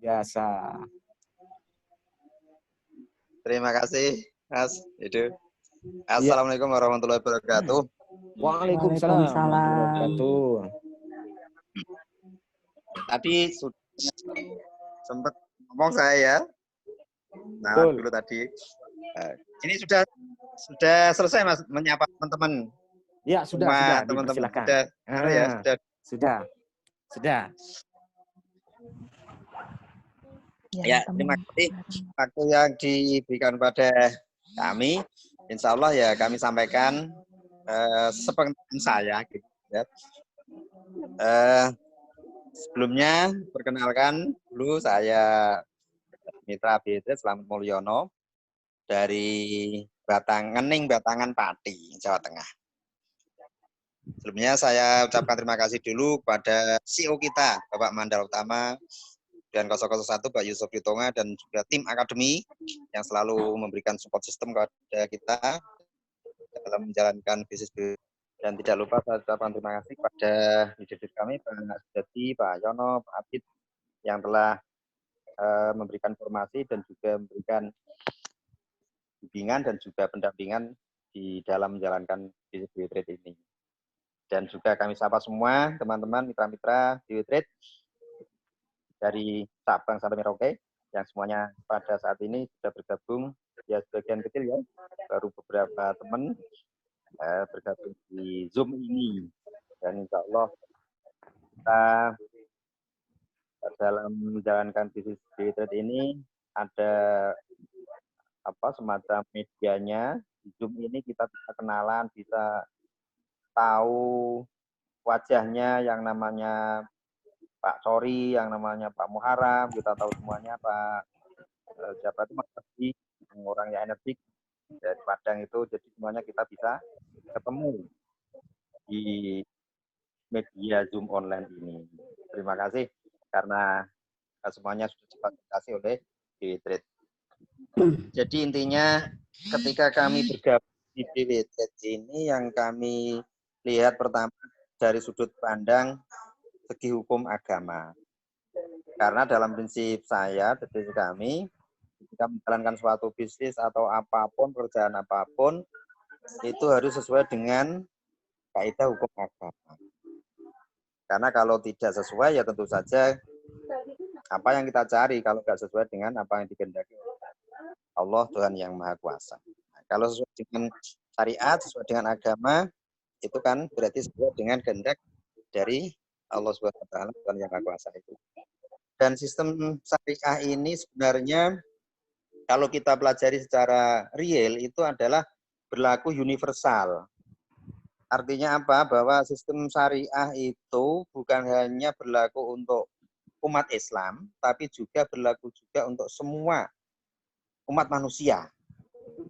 Biasa. Terima kasih, Mas. Itu. Iya. Assalamualaikum warahmatullahi wabarakatuh. Waalaikumsalam warahmatullahi wabarakatuh. Tadi sudah sempat ngomong saya ya. Nah, Betul. dulu tadi. Ini sudah selesai Mas menyapa teman-teman. Ya, sudah, Teman-teman dipersilakan. sudah ya, Sudah. Ya, terima kasih waktu yang diberikan pada kami. Insya Allah ya kami sampaikan sepengetahuan saya gitu ya. Sebelumnya perkenalkan dulu saya Mitra Beatrice Slamet Mulyono dari Ngening Batangan Pati, Jawa Tengah. Sebelumnya saya ucapkan terima kasih dulu kepada CEO kita, Bapak Mandal Utama, dan 001 Pak Yusuf Yutonga, dan juga tim akademi yang selalu memberikan support system kepada kita dalam menjalankan bisnis. Dan tidak lupa saya ucapkan terima kasih kepada leader kami, Pak Sudati, Pak Yono, Pak Abid, yang telah memberikan informasi dan juga memberikan bimbingan dan juga pendampingan di dalam menjalankan bisnis Trade ini. Dan juga kami sapa semua teman-teman mitra-mitra Trade dari Sabang sampai Merauke yang semuanya pada saat ini sudah bergabung, ya sebagian kecil ya, baru beberapa teman bergabung di Zoom ini. Dan insya Allah kita dalam menjalankan bisnis Trade ini ada semacam medianya. Di Zoom ini kita bisa kenalan, bisa tahu wajahnya yang namanya Pak Sori, yang namanya Pak Muharam, kita tahu semuanya Pak siapa itu Mas Abdi, orang yang energik dari Padang itu, jadi semuanya kita bisa ketemu di media Zoom online ini. Terima kasih karena semuanya sudah difasilitasi oleh BW-Trade. Jadi intinya ketika kami bergabung di BW-Trade ini yang kami lihat pertama dari sudut pandang segi hukum agama. Karena dalam prinsip saya, prinsip kami, ketika menjalankan suatu bisnis atau apapun, pekerjaan apapun, itu harus sesuai dengan kaidah hukum agama. Karena kalau tidak sesuai, ya tentu saja apa yang kita cari kalau tidak sesuai dengan apa yang dikehendaki Allah, Tuhan yang Maha Kuasa. Nah, kalau sesuai dengan syariat, sesuai dengan agama, itu kan berarti sesuai dengan kehendak dari Allah Subhanahu wa taala, Tuhan yang Maha Kuasa itu. Dan sistem syariah ini sebenarnya kalau kita pelajari secara real itu adalah berlaku universal. Artinya apa? Bahwa sistem syariah itu bukan hanya berlaku untuk umat Islam, tapi juga berlaku juga untuk semua umat manusia.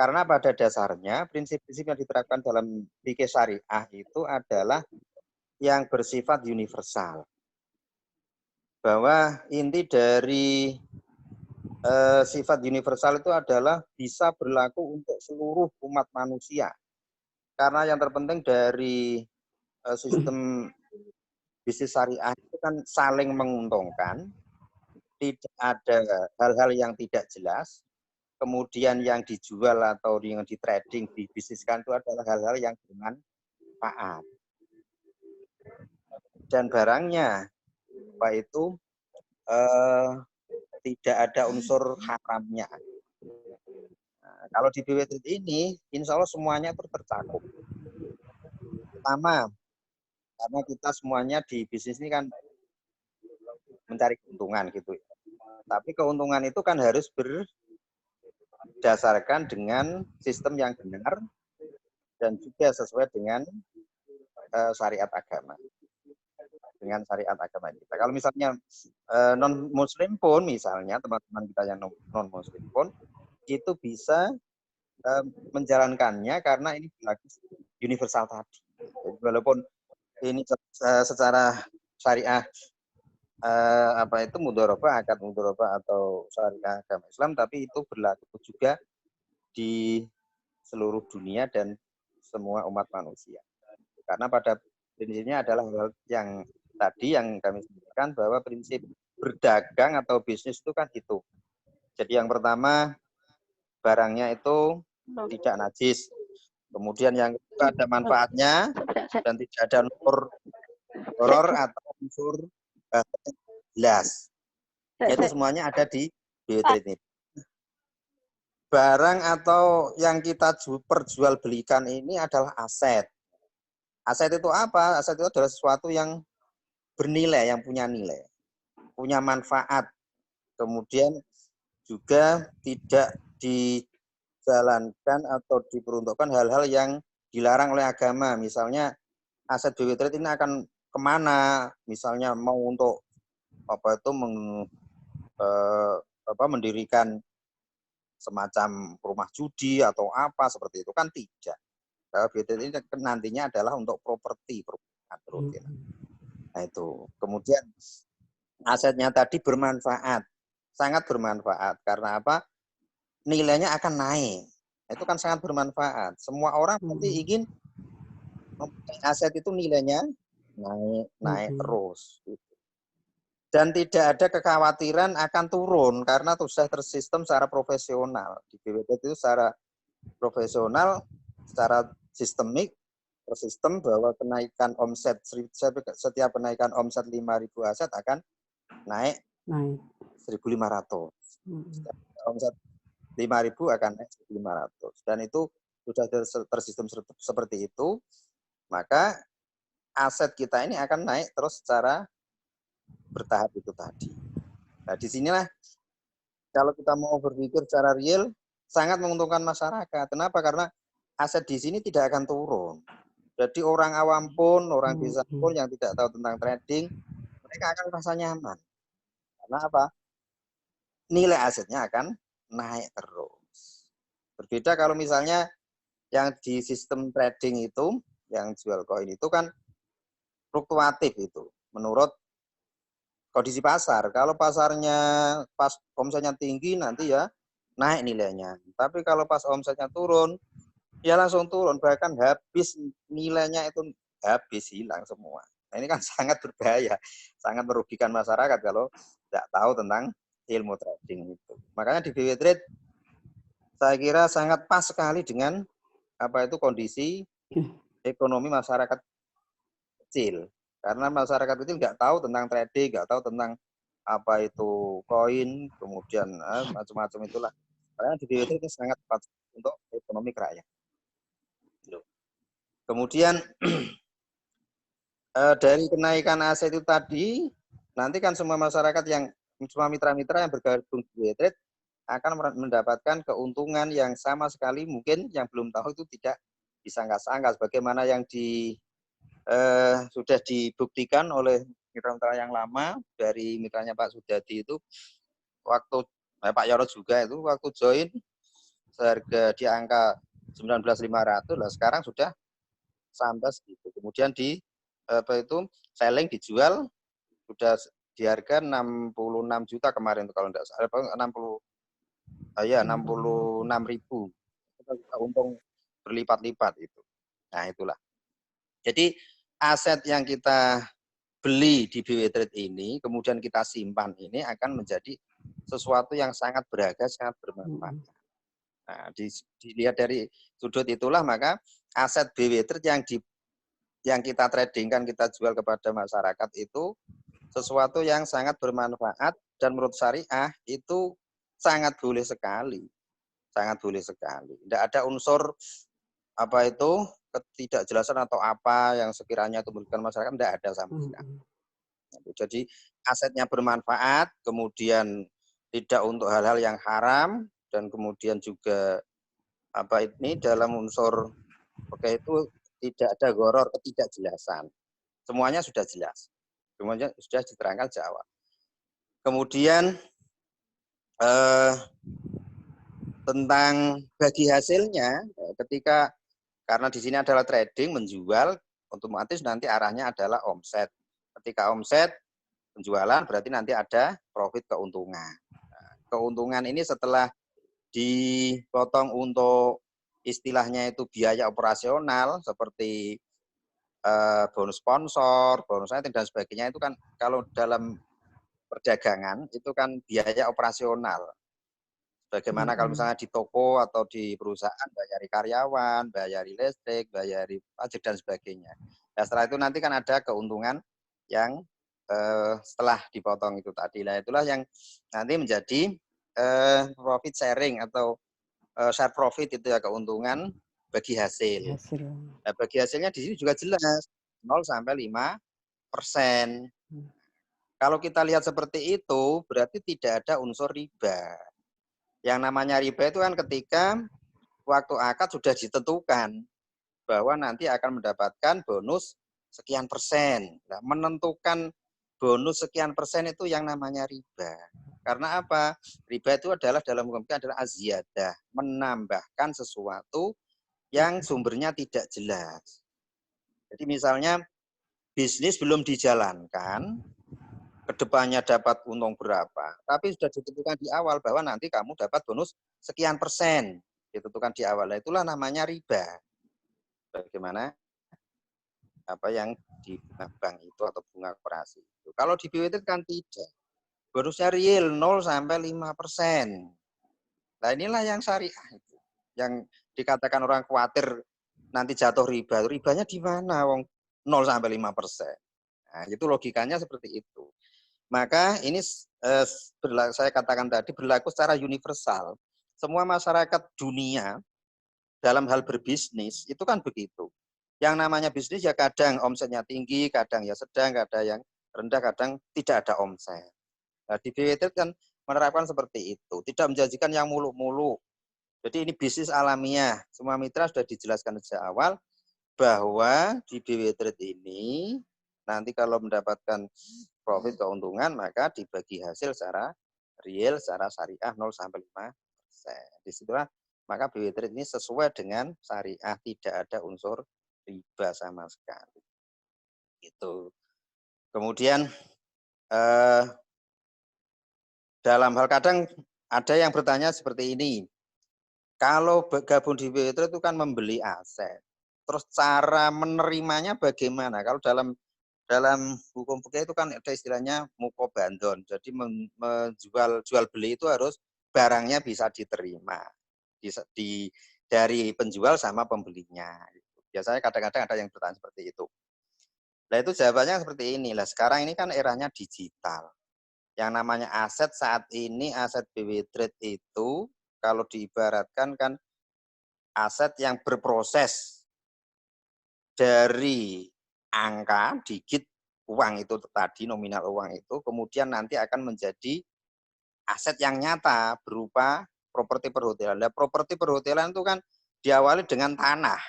Karena pada dasarnya prinsip-prinsip yang diterapkan dalam fikih syariah itu adalah yang bersifat universal. Bahwa inti dari sifat universal itu adalah bisa berlaku untuk seluruh umat manusia. Karena yang terpenting dari sistem bisnis syariah itu kan saling menguntungkan, tidak ada hal-hal yang tidak jelas, kemudian yang dijual atau yang di trading, dibisniskan itu adalah hal-hal yang bermanfaat. Dan barangnya, Pak itu tidak ada unsur haramnya. Nah, kalau di BW-Trade ini, insya Allah semuanya tercakup. Pertama, karena kita semuanya di bisnis ini kan mencari keuntungan gitu. Tapi keuntungan itu kan harus berdasarkan dengan sistem yang benar dan juga sesuai dengan syariat agama. Dengan syariat agama kita. Kalau misalnya non muslim pun, misalnya teman-teman kita yang non muslim pun itu bisa menjalankannya karena ini berlaku universal tadi. Jadi, walaupun ini secara syariah mudharabah, akad mudharabah atau syariah agama Islam, tapi itu berlaku juga di seluruh dunia dan semua umat manusia. Karena pada prinsipnya adalah hal yang tadi yang kami sebutkan bahwa prinsip berdagang atau bisnis itu kan itu. Jadi yang pertama barangnya itu tidak najis. Kemudian yang kedua ada manfaatnya dan tidak ada unsur horor atau unsur jelas. Itu semuanya ada di biotrade ini. Barang atau yang kita perjualbelikan ini adalah aset. Aset itu apa? Aset itu adalah sesuatu yang bernilai, yang punya nilai, punya manfaat. Kemudian juga tidak dijalankan atau diperuntukkan hal-hal yang dilarang oleh agama. Misalnya aset biotrade ini akan kemana? Misalnya mau untuk mendirikan semacam rumah judi atau apa seperti itu kan tidak. Biotrade ini nantinya adalah untuk properti rutin. Nah itu. Kemudian asetnya tadi bermanfaat, sangat bermanfaat karena apa? Nilainya akan naik. Itu kan sangat bermanfaat. Semua orang nanti ingin aset itu nilainya naik terus. Dan tidak ada kekhawatiran akan turun karena sudah tersistem secara profesional. Di BWT itu secara profesional, secara sistemik, tersistem bahwa kenaikan omset, setiap kenaikan omset 5.000 aset akan naik 1.500. Omset 5.000 akan naik 1.500. Dan itu sudah tersistem seperti itu, maka aset kita ini akan naik terus secara bertahap itu tadi. Nah, disinilah kalau kita mau berpikir secara real, sangat menguntungkan masyarakat. Kenapa? Karena aset di sini tidak akan turun. Jadi orang awam pun, orang biasa pun yang tidak tahu tentang trading, mereka akan merasa nyaman. Karena apa? Nilai asetnya akan naik terus. Berbeda kalau misalnya yang di sistem trading itu, yang jual koin itu kan fluktuatif itu, menurut kondisi pasar. Kalau pasarnya pas omsetnya tinggi nanti ya naik nilainya. Tapi kalau pas omsetnya turun, ya langsung turun. Bahkan habis nilainya itu habis hilang semua. Nah, ini kan sangat berbahaya, sangat merugikan masyarakat kalau tidak tahu tentang ilmu trading itu. Makanya di BW Trade saya kira sangat pas sekali dengan apa itu kondisi ekonomi masyarakat kecil. Karena masyarakat kecil nggak tahu tentang trading, nggak tahu tentang apa itu koin, kemudian macam-macam itulah. Karena di BW itu sangat tepat untuk ekonomi kerakyatan. Kemudian dari kenaikan aset itu tadi, nanti kan semua masyarakat yang semua mitra-mitra yang bergabung di BW Trade akan mendapatkan keuntungan yang sama sekali mungkin yang belum tahu itu tidak disangka-sangka. Sebagaimana yang sudah dibuktikan oleh mitra-mitra yang lama dari mitranya Pak Sudadi itu waktu Pak Yoro juga itu waktu join seharga di angka 19.500 lah sekarang sudah sampai segitu. Kemudian di selling dijual sudah di harga 66 juta kemarin kalau enggak salah 66.000. Untung berlipat-lipat itu. Nah, itulah. Jadi aset yang kita beli di BW Trade ini, kemudian kita simpan ini akan menjadi sesuatu yang sangat berharga, sangat bermanfaat. Nah, dilihat dari sudut itulah maka aset BW Trade yang kita tradingkan, kita jual kepada masyarakat itu sesuatu yang sangat bermanfaat dan menurut syariah itu sangat boleh sekali. Sangat boleh sekali. Tidak ada unsur apa itu ketidakjelasan atau apa yang sekiranya itu merugikan masyarakat, tidak ada sama sekali. Jadi asetnya bermanfaat, kemudian tidak untuk hal-hal yang haram, dan kemudian juga apa ini dalam unsur itu tidak ada goror ketidakjelasan. Semuanya sudah jelas, semuanya sudah diterangkan Jawa. Kemudian tentang bagi hasilnya, ketika karena di sini adalah trading menjual, otomatis nanti arahnya adalah omset. Ketika omset penjualan berarti nanti ada profit keuntungan. Nah, keuntungan ini setelah dipotong untuk istilahnya itu biaya operasional seperti bonus sponsor, bonus item dan sebagainya itu kan kalau dalam perdagangan itu kan biaya operasional. Bagaimana kalau misalnya di toko atau di perusahaan bayari karyawan, bayari listrik, bayari pajak dan sebagainya. Nah, setelah itu nanti kan ada keuntungan yang setelah dipotong itu tadi. Nah, itulah yang nanti menjadi profit sharing atau share profit itu ya, keuntungan bagi hasil. Nah, bagi hasilnya di sini juga jelas 0 sampai 5%. Kalau kita lihat seperti itu berarti tidak ada unsur riba. Yang namanya riba itu kan ketika waktu akad sudah ditentukan bahwa nanti akan mendapatkan bonus sekian persen. Nah, menentukan bonus sekian persen itu yang namanya riba. Karena apa? Riba itu adalah dalam hukum kita adalah aziyadah, menambahkan sesuatu yang sumbernya tidak jelas. Jadi misalnya bisnis belum dijalankan, kedepannya dapat untung berapa, tapi sudah ditentukan di awal bahwa nanti kamu dapat bonus sekian persen, ditentukan di awal. Nah, itulah namanya riba. Bagaimana apa yang di bunga bank itu atau bunga koperasi itu. Kalau di BWT kan tidak. Bonusnya real 0 sampai 5%. Nah, inilah yang syariah itu. Yang dikatakan orang khawatir nanti jatuh riba. Ribanya di mana? Wong 0 sampai 5%. Nah, itu logikanya seperti itu. Maka ini saya katakan tadi berlaku secara universal. Semua masyarakat dunia dalam hal berbisnis itu kan begitu. Yang namanya bisnis ya kadang omsetnya tinggi, kadang ya sedang, kadang yang rendah, kadang tidak ada omset. Nah, di BWT kan menerapkan seperti itu, tidak menjanjikan yang muluk-muluk. Jadi ini bisnis alamiah. Semua mitra sudah dijelaskan sejak awal bahwa di BWT ini nanti kalau mendapatkan profit keuntungan maka dibagi hasil secara real, secara syariah 0 sampai 5%. Disitulah maka BWT ini sesuai dengan syariah, tidak ada unsur riba sama sekali. Itu. Kemudian dalam hal kadang ada yang bertanya seperti ini. Kalau gabung di BWT itu kan membeli aset. Terus cara menerimanya bagaimana? Kalau dalam hukum fikih itu kan ada istilahnya mukobandon. Jadi jual beli itu harus barangnya bisa diterima dari penjual sama pembelinya. Biasanya kadang-kadang ada yang bertanya seperti itu. Nah, itu jawabannya seperti ini. Lah, sekarang ini kan eranya digital. Yang namanya aset saat ini, aset BW Trade itu kalau diibaratkan kan aset yang berproses dari angka, digit uang itu tadi, nominal uang itu, kemudian nanti akan menjadi aset yang nyata berupa properti perhotelan. Nah, properti perhotelan itu kan diawali dengan tanah.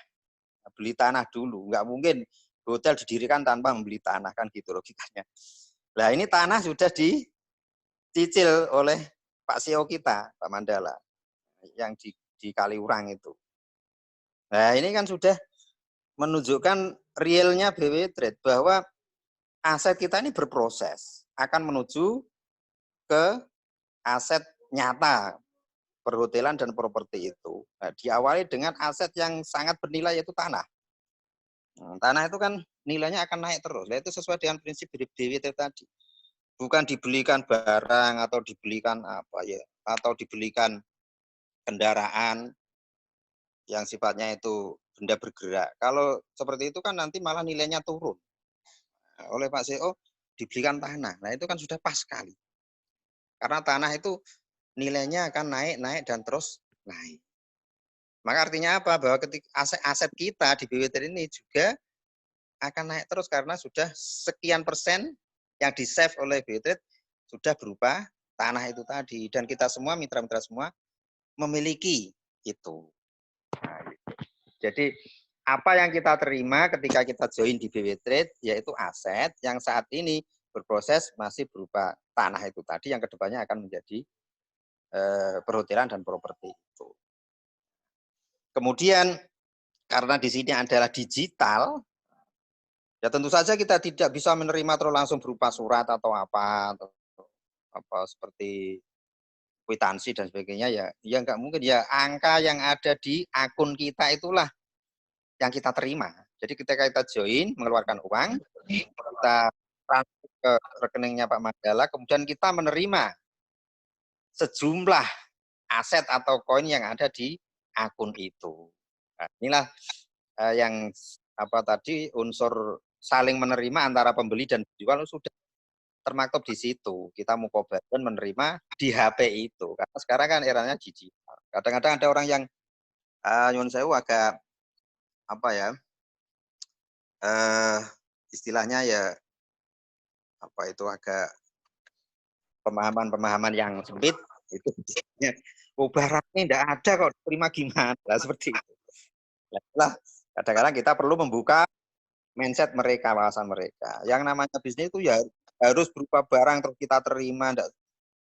Beli tanah dulu, nggak mungkin hotel didirikan tanpa membeli tanah, kan gitu logikanya. Nah, ini tanah sudah dicicil oleh Pak CEO kita, Pak Mandala, yang di Kaliurang itu. Nah, ini kan sudah menunjukkan realnya BW Trade bahwa aset kita ini berproses akan menuju ke aset nyata perhotelan dan properti itu. Nah, diawali dengan aset yang sangat bernilai yaitu tanah. Tanah itu kan nilainya akan naik terus. Nah, itu sesuai dengan prinsip BWT tadi. Bukan dibelikan barang atau dibelikan apa ya, atau dibelikan kendaraan yang sifatnya itu benda bergerak. Kalau seperti itu kan nanti malah nilainya turun. Nah, oleh Pak CEO dibelikan tanah. Nah, itu kan sudah pas sekali. Karena tanah itu nilainya akan naik dan terus naik. Maka artinya apa? Bahwa ketika aset kita di BWT ini juga akan naik terus karena sudah sekian persen yang di-save oleh BWT sudah berupa tanah itu tadi. Dan kita semua, mitra-mitra semua, memiliki itu. Nah, gitu. Jadi apa yang kita terima ketika kita join di BW Trade yaitu aset yang saat ini berproses masih berupa tanah itu tadi yang kedepannya akan menjadi perhotelan dan properti itu. Kemudian karena di sini adalah digital, ya tentu saja kita tidak bisa menerima terus langsung berupa surat atau apa seperti kwitansi dan sebagainya ya nggak mungkin ya, angka yang ada di akun kita itulah yang kita terima. Jadi ketika kita join mengeluarkan uang, kita transfer ke ke rekeningnya Pak Mandala, kemudian kita menerima sejumlah aset atau koin yang ada di akun itu. Nah, inilah yang tadi unsur saling menerima antara pembeli dan penjual sudah termaktub di situ. Kita mukobadan menerima di HP itu. Karena sekarang kan eranya digital. Kadang-kadang ada orang yang nyuwun sewu agak istilahnya ya agak pemahaman-pemahaman yang sempit itu ya, barangnya tidak ada kok terima gimana lah seperti itu. Nah, kadang-kadang kita perlu membuka mindset mereka, wawasan mereka. Yang namanya bisnis itu ya harus berupa barang terus kita terima, tidak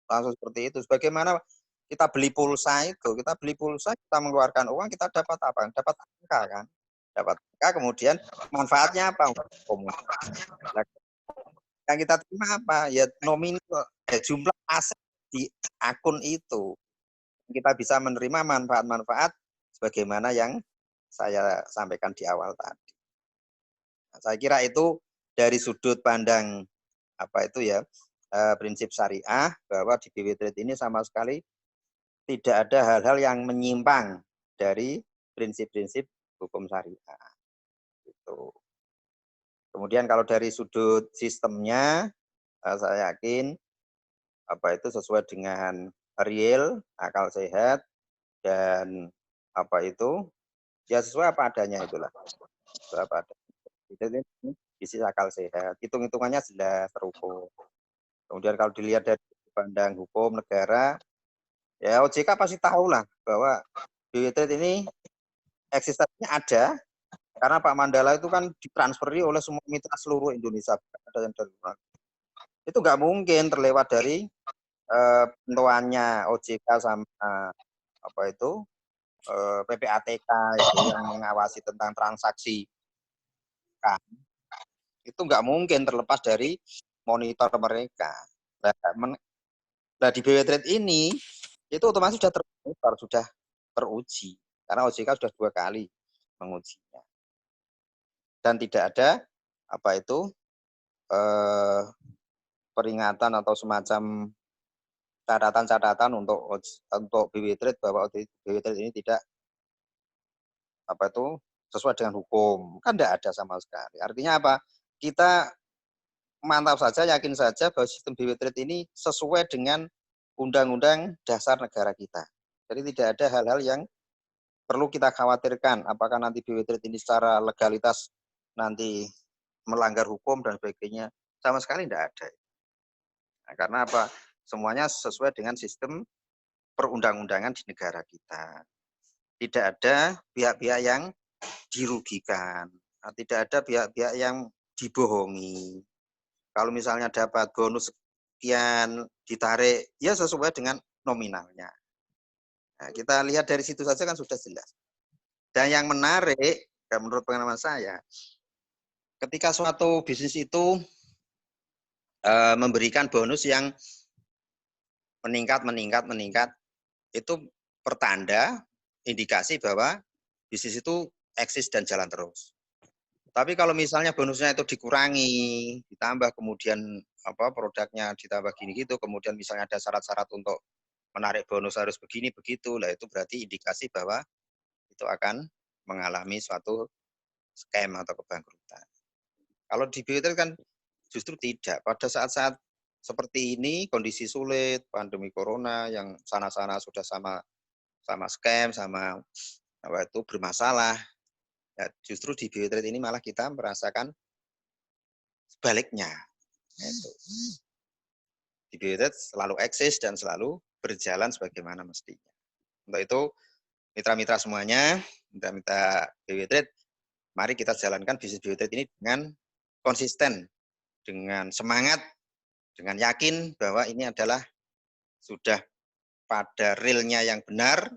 langsung seperti itu. Sebagaimana kita beli pulsa itu, kita mengeluarkan uang, kita dapat apa? Dapat angka kan? Dapat angka, kemudian manfaatnya apa? Yang kita terima apa? Ya nominal, jumlah aset di akun itu. Kita bisa menerima manfaat-manfaat sebagaimana yang saya sampaikan di awal tadi. Nah, saya kira itu dari sudut pandang prinsip syariah, bahwa di BW Trade ini sama sekali tidak ada hal-hal yang menyimpang dari prinsip-prinsip hukum syariah. Gitu. Kemudian kalau dari sudut sistemnya, saya yakin itu sesuai dengan real, akal sehat, dan ya sesuai apa adanya itulah. Sesuai apa adanya. Itu isi akal sehat. Hitung-hitungannya jelas terukur. Kemudian kalau dilihat dari pandang hukum negara, ya OJK pasti tahu lah bahwa BW Trade ini eksistensinya ada karena Pak Mandala itu kan ditransferi oleh semua mitra seluruh Indonesia. Itu nggak mungkin terlewat dari pentuannya OJK sama PPATK itu yang mengawasi tentang transaksi kan. Itu nggak mungkin terlepas dari monitor mereka. Nah, di BW Trade ini itu otomatis sudah termonitor, sudah teruji karena OJK sudah 2 kali mengujinya. Dan tidak ada peringatan atau semacam catatan-catatan untuk BW Trade bahwa BW Trade ini tidak sesuai dengan hukum. Kan tidak ada sama sekali. Artinya apa? Kita mantap saja, yakin saja bahwa sistem BW Trade ini sesuai dengan Undang-Undang Dasar negara kita. Jadi tidak ada hal-hal yang perlu kita khawatirkan. Apakah nanti BW Trade ini secara legalitas nanti melanggar hukum dan sebagainya. Sama sekali tidak ada. Nah, karena apa? Semuanya sesuai dengan sistem perundang-undangan di negara kita. Tidak ada pihak-pihak yang dirugikan. Nah, tidak ada pihak-pihak yang dibohongi. Kalau misalnya dapat bonus sekian ditarik, ya sesuai dengan nominalnya. Nah, kita lihat dari situ saja kan sudah jelas. Dan yang menarik, menurut pengalaman saya, ketika suatu bisnis itu memberikan bonus yang meningkat, itu pertanda, indikasi bahwa bisnis itu eksis dan jalan terus. Tapi kalau misalnya bonusnya itu dikurangi, ditambah kemudian produknya ditambah gini gitu, kemudian misalnya ada syarat-syarat untuk menarik bonus harus begini begitu, lah itu berarti indikasi bahwa itu akan mengalami suatu scam atau kebangkrutan. Kalau di BW kan justru tidak. Pada saat-saat seperti ini, kondisi sulit, pandemi corona yang sana-sana sudah sama scam, sama bermasalah. Ya, justru di BW Trade ini malah kita merasakan sebaliknya. Itu. Di BW Trade selalu eksis dan selalu berjalan sebagaimana mestinya. Untuk itu, mitra-mitra semuanya, mitra-mitra BW Trade, mari kita jalankan bisnis BW Trade ini dengan konsisten, dengan semangat, dengan yakin bahwa ini adalah sudah pada realnya yang benar,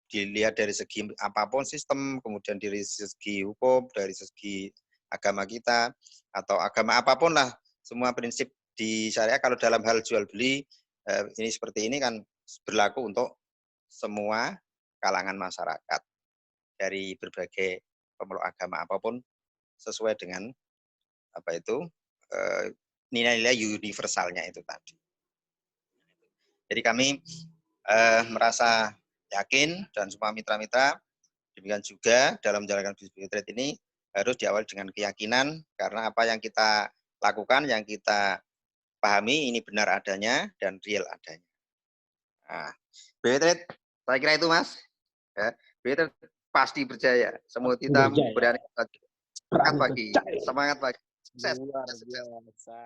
dilihat dari segi apapun sistem, kemudian dari segi hukum, dari segi agama kita, atau agama apapun lah, semua prinsip di syariah kalau dalam hal jual beli ini seperti ini kan berlaku untuk semua kalangan masyarakat dari berbagai pemeluk agama apapun sesuai dengan nilai-nilai universalnya itu tadi. Jadi kami merasa yakin dan semua mitra-mitra demikian juga dalam menjalankan bisnis trade ini harus diawali dengan keyakinan karena apa yang kita lakukan, yang kita pahami ini benar adanya dan real adanya. Nah, BW Trade, saya kira itu Mas. Ya, BW Trade pasti berjaya. Semua kita berani. Semangat pagi. Semangat pagi. Sukses. Luar biasa.